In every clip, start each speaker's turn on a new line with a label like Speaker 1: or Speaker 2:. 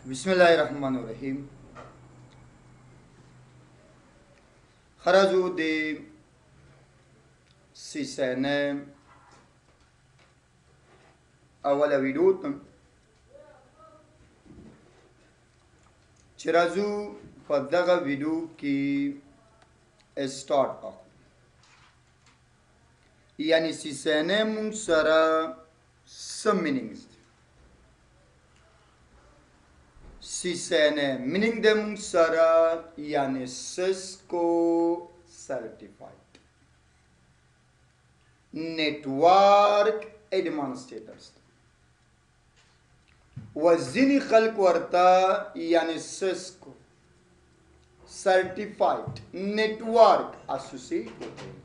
Speaker 1: Bismillahirrahmanirrahim. Kharazu de sisane awala vidutun Chirazu padaga vidu ki start ako. Yani sisane mung sara some meanings. Sisane meaning de mung sara yani Cisco certified. Network administrators. وزنی خلق ورتا یعنی سسکو certified network associate होते हैं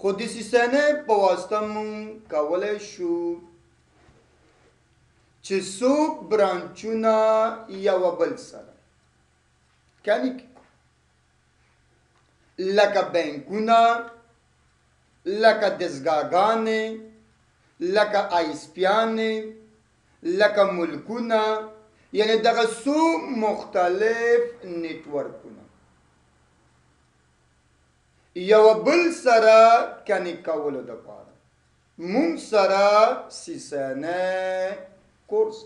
Speaker 1: خودی سیسنه په واسطه مون کولای شو چې څوک برانچونه یو بل سره کني لکه بانکونه لکه دزګاګانې لکه آیسپیانې لکه ملکونه یعنی دغه څو مختلف نیټورکونه یو بل سره کني کولو دپاره مونږ سره سیسنه کورس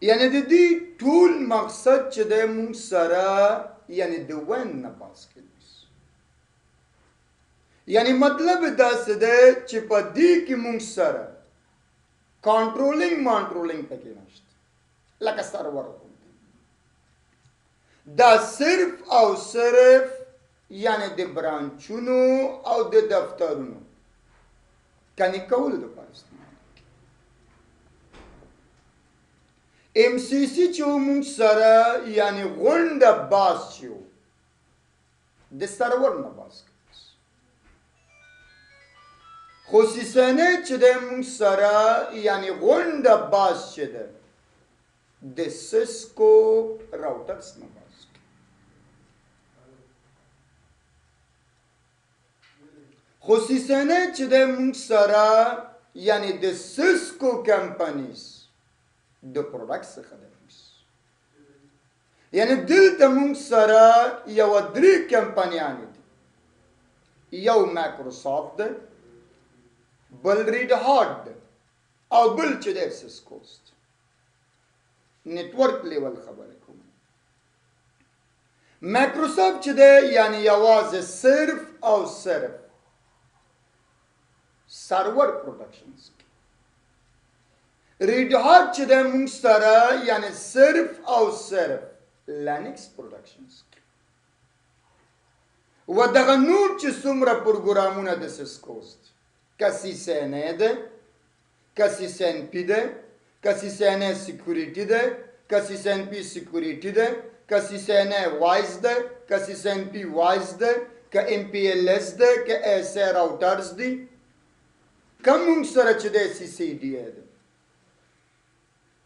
Speaker 1: یعنی د دې ټول مقصد چې د مونږ سره یعنی د ون نه پاس کړي یعنی مطلب دا څه دی چې په دې کې مونږ سره کنټرولینګ پکې نشته لکه سرور دا صرف او صرف یعنی د برانچونو او د دفترونو کني کول د پاره ام سی سی چې مونږ سره یعنی غونډه باس شو د سرور نه باس خو سیسنه چې د مونږ سره یعنی غونډه باس شده د سسکو راوټرز نه باس خو سیسنه چې د مونږ سره یعنی د سسکو کمپنیز د پروډکټ څخه ده یعنی دلته مونږ سره یو درې کمپنیانې دي یو مایکروسافت ده بل ریډ هارد او بل چې د سسکوست نیټورک لیول خبره کوم مایکروسافت چې ده یعنی یوازې صرف او صرف سرور پروډکشنز ریډ هارد چې ده مونږ سره یعنی صرف او صرف لینکس پروډکشنز و دغه نور چې څومره پروګرامونه د سسکوست کسی سینه ده کسی سین پی ده کسی سینه سیکوریتی ده کسی سین پی سیکوریتی ده کسی سینه وایز ده کسی سین پی وایز ده که ام پی ال اس ده که ایس راوټرز دي کم مونږ سره چې ده سی سی ډی ده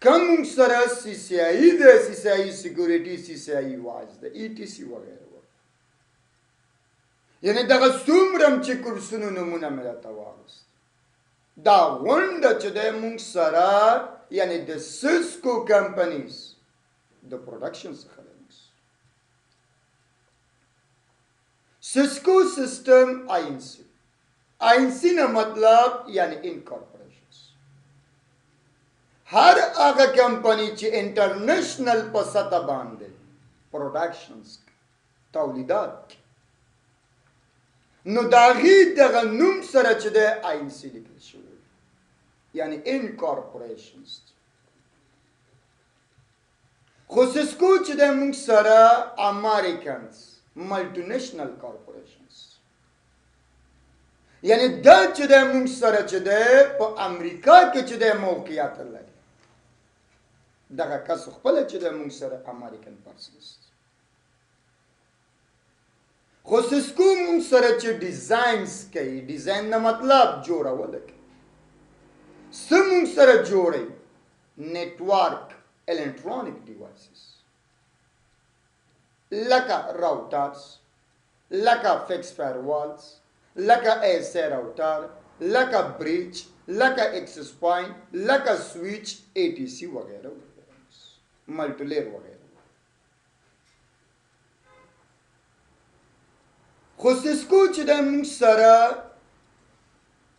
Speaker 1: کم مونږ سره سی سی آی ده سی سی آی سیکوریتی سی سی آی وایز ده ای ټی سی وغیره یعنی دغه څومره چې کورسونو نمونه مې راته واغوست دا غونډه چې دی مونږ سره یعنی د سسکو کمپنیز د پروډکشن څخه دی سسکو سیسټم آینسی نه مطلب یعنی انکارپوریشنز هر هغه کمپنی چې انټرنیشنل په سطح باندې پروډکشنز تولیدات نو داغي دغه نوم سره چې د آین سی لیکل شوی یعنی انکارپوریشنز خو سسکو چې د موږ سره امریکنز ملټینیشنل کارپوریشنز یعنی دا چې د موږ سره چې د په امریکا کې چې د موقعیت لري دغه کس خپل چې د موږ سره امریکن پرسنز خو سسکو مونږ سره چې ډیزاینز کوي ډیزاین نه مطلب جوړول کوي څه مونږ سره جوړوي نیټورک الکترونیک ډیوایسز لکه راوټرز لکه فکس فایروالز لکه ایس راوټر لکه بریج، لکه ایکسس پوینٹ، لکه سویچ، ATC وغیرہ ملټلیر وغیرہ. خو سیسکو چې د موږ سره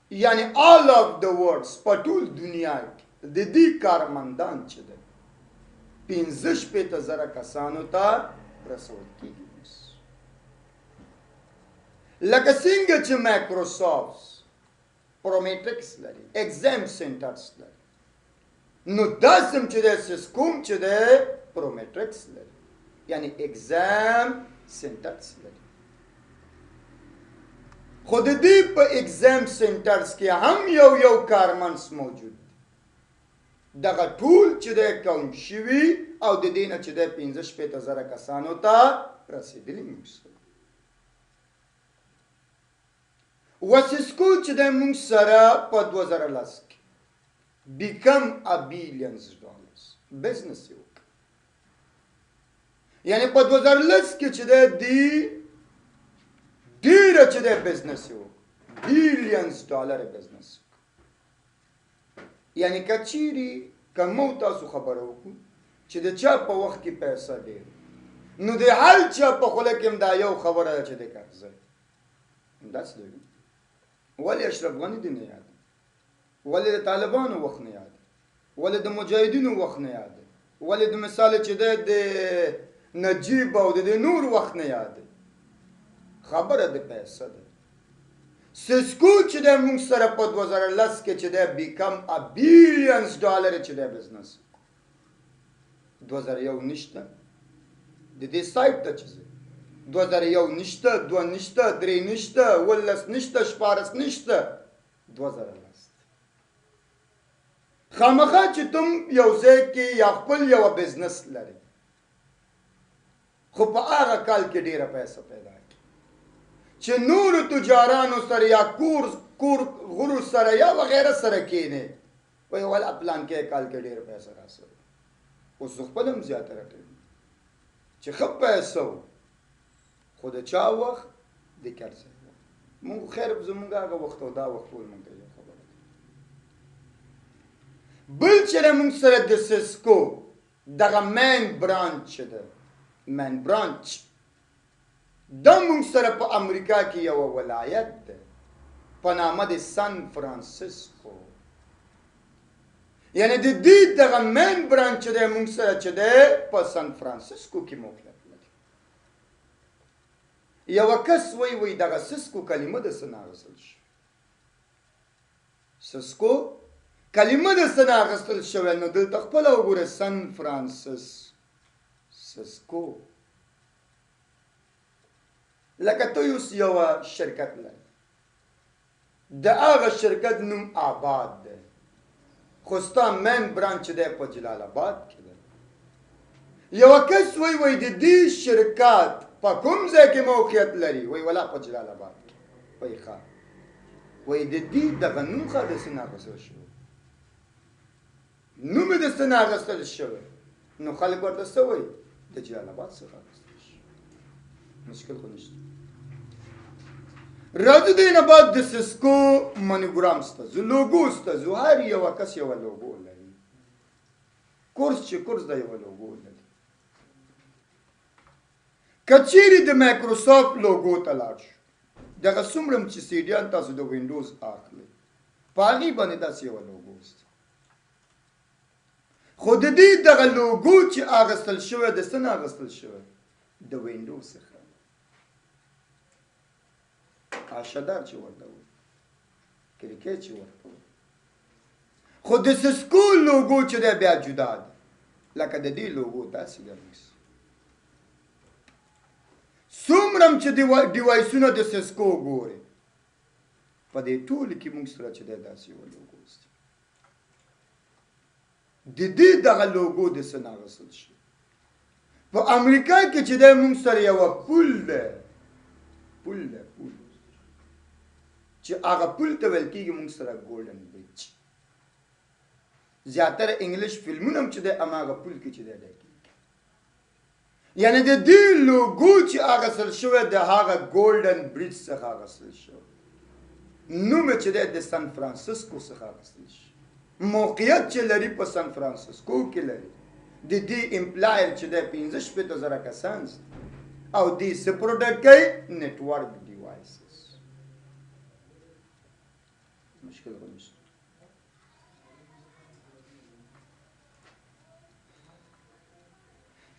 Speaker 1: یعنی all of the world په ټول دنیا کې د دې کارمندان چې ده 15,000 کسانو ته رسول کېږي. لکه څنګه چې مایکروسافت پرومیټرکس لري، ایگزام سنټرز لري، نو داسې چې د سیسکو چې د پرومیټرکس لري یعنی ایگزام سنټرز لري. خو د دې په ایگزام سنټرز کې هم یو کارمند موجود دی. دغه ټول چې د کاونټ شوي او د دې نه چې د 15,000 کسانو ته رسېدلي موږ سره. وسیسکو چې د موږ سره په 2010 کې become a billions dollars business یو یعنی په 2010 کې چې د دې ډیره چې د بزنس یو billions dollar بزنس یعنی کچيري کومو تاسو خبرو وکړو چې د چا په وخت کې پیسې ډیر نو د هر چا په خوله کې دا یو خبره چې د کارځي داس دی. ولی اشرف غنی دی نه یاد، ولی د طالبانو وخت نه یاد، ولی د مجاهدینو وخت نه یاد، ولی د مثال چې د نجیب او د نور وخت نه یاد. خبره د پیسې ده. سیسکو چې د موږ سره په 2010 کې چې د become a billions dollar چې د بزنس 2001 نشته د دې سایت ته چې 2001 نشته، 2 نشته، 3 نشته، 11 نشته، 14 نشته، 2010 خامخا چې تم یو ځای کې یا خپل یو بزنس لري خو په هغه کال کې ډیره پیسې پیدا کی چې نور تجارانو سره یا کور غرو سره یا وغیرہ سره کینه وای ول پلان کې کال کې ډیره پیسې راځي اوس خپل هم زیاته راکړي چې خپ پیسې خو د چا وخت د کارځي مونږ خیر زمونږ هغه وخت او دا وخت ول مونږ ته خبره بل چې مونږ سره د سیسکو دغه مین برانچ ده مین برانچ د مونږ سره په امریکا کې یو ولایت ده په نامه د سان فرانسیسکو یعنی د دې دغه مین برانچ ده مونږ سره چې ده په سان فرانسیسکو کې موقعیت یو کس وی دغه سیسکو کلمه د سنا غسل شو سیسکو کلمه د سنا غسل شو نو دلته خپل وګوره سان فرانسیس سیسکو لکه تو یو شرکت لري د هغه شرکت نوم آباد ده خو ستا مین برانچ ده په جلال آباد کې ده یو کس وی د دې شرکت په کوم ځای کې موقعیت لري وای ولا په جلال آباد کې وای ښه وای د دې دغه نوم خا د سنا غسل شو نوم د سنا غسل شو نو خلک ورته سوي د جلال آباد څخه غسل شو مشکل خو نشته راځو دینه بعد د سیسکو مونوګرام ستاسو لوګو ستاسو هر یو کس یو لوګو لري کورس چې کورس د یو لوګو لري کچيري د مایکروسافت لوګو ته لاړ شو دغه څومره چې سیډیان تاسو د وینډوز اخلي په هغې باندې داسې یوه لوګو شته خو د دې دغه لوګو چې اخیستل شوی د څه نه اخیستل شوی د وینډوز څخه آشدار چې ورته وایي کرکټ چې ورته وایي خو د سیسکو لوګو چې دی بیا جدا ده لکه د دې لوګو داسې ده څومره چې ډیوایسونه د سیسکو ګوري په دې ټول کې موږ سره چې دی داسې یو لوګو شته د دې دغه لوګو د څه نه اخیستل شوی په امریکا کې چې دی موږ سره یوه پول ده پول چې هغه پول ته ویل کېږي موږ سره ګولډن بریج زیاتره انګلیش فلمونه هم چې دی هماغه پول کې چې دی دی یعنی د دې لوګو چې اخیستل شوی د هغه ګولډن بریج څخه اخیستل شوی نوم چې دی د سان فرانسیسکو څخه اخیستل شي موقعیت چې لري په سان فرانسیسکو کې لري د دې امپلایر چې دی 15,000 کسان او دې څه پروډکټ کوي نیټورک ډیوایسز مشکل ونشته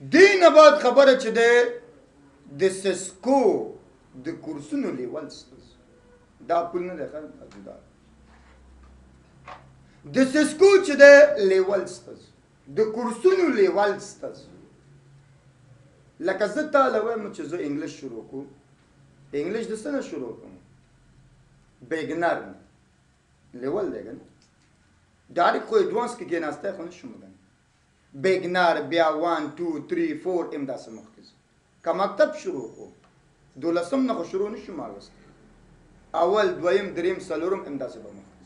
Speaker 1: دې نه بعد خبره چې دی د سیسکو د کورسونو لیول ستاسو دا پول نه دی خلک دا د سیسکو چې دی لیول ستاسو د کورسونو لیول ستاسو لکه زه تاله وایم چې زه انګلیش شروع کوم انګلیش د څه نه شروع کوم بیګنر لیول دی کنه ډایرکټ خو ایډوانس کې کېناستی خو نشم وکړی بیګنر بیا 1 2 3 4 همداسې مخکې که مکتب شروع کوم 12 نه خو شروع نشم اخیستی اول دویم دریم څلورم همداسې به مخکې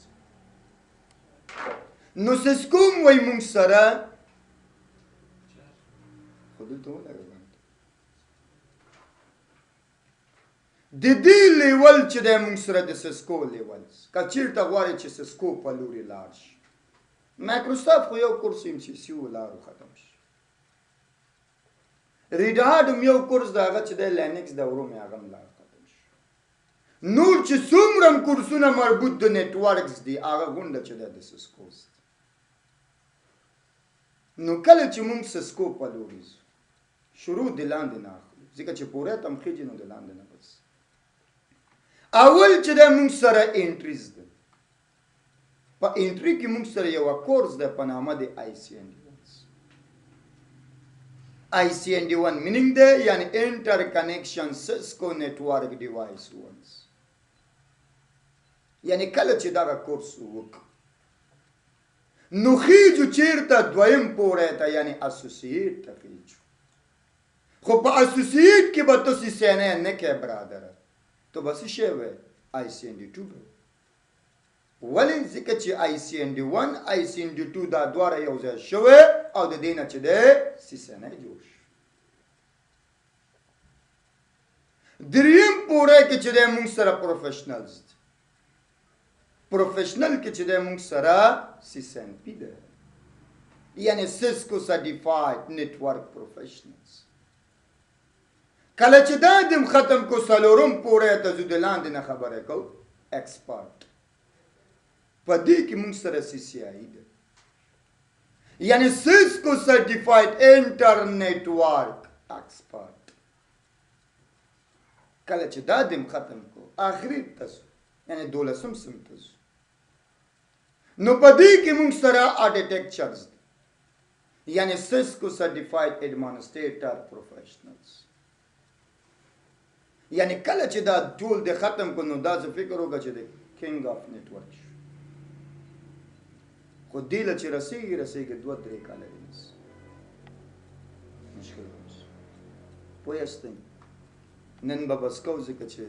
Speaker 1: نو سیسکو هم وایي مونږ سره خو دلته ولګه د دې لیول چې دی مونږ سره د سیسکو لیول که چېرته غواړې چې سیسکو په لورې لاړ شي مایکروسافټ خو یو کورس ایم سی سی ولاړو ختم شي ریډ هارډ هم یو کورس د هغه چې دی لینکس د ورو مې هغه هم لاړ ختم شي نور چې څومره هم کورسونه مربوط د نیټورکس دي هغه غونډه چې دی د سیسکو نو کله چې مونږ سیسکو په لورې ځو شروع د لاندې نه اخلو ځکه چې پوره تمخیجي نو د لاندې نه بس اول چې دی مونږ سره انټریز ده په انټری کې مونږ سره یو کورس ده په نامه د ICND1 مینینګ ده یعنی انټر کنیکشن سیسکو نیټورک ډیوایس ونس یعنی کله چې دغه کورس وکړو نو خیجو چیرته دویم پوړی ته یعنی اسوسییټ ته خیجو خو په اسوسییټ کې به تاسې سینه نه کې برادره تو به څه شی وی ICND2 به ولې ځکه چې ICND1 ICND2 دا دواړه یو ځای شوی او د دې نه چې دی سیسنه جوړ شو دریم پوړی کې چې دی مونږ سره پروفیشنلز دي پروفیشنل کې چې دی مونږ سره CCNP ده یعنی سیسکو سرټیفاید نیټورک پروفیشنلز کله چې دا دم ختم کو څلورم پوړی ته ځو د لاندې نه خبره کوو ایکسپرټ په دې کې مونږ سره CCI ده یعنی سیسکو سرټیفاید انټرنیټورک ایکسپرټ کله چې دا دم ختم کو آخري تاسو یعنی 12 سم تاسو نو په دې کې مونږ سره آرکیټیکچرز یعنی سیسکو سرټیفاید ایڈمنسټریټر پروفیشنلز یعنی کله چې دا ټول د ختم کو نو دا څه فکر وکړه چې د کینګ اف نیټورک خو دې له چې رسېږي 2-3 کاله وینس مشکل پوه یاستئ نن به بس کوو ځکه چې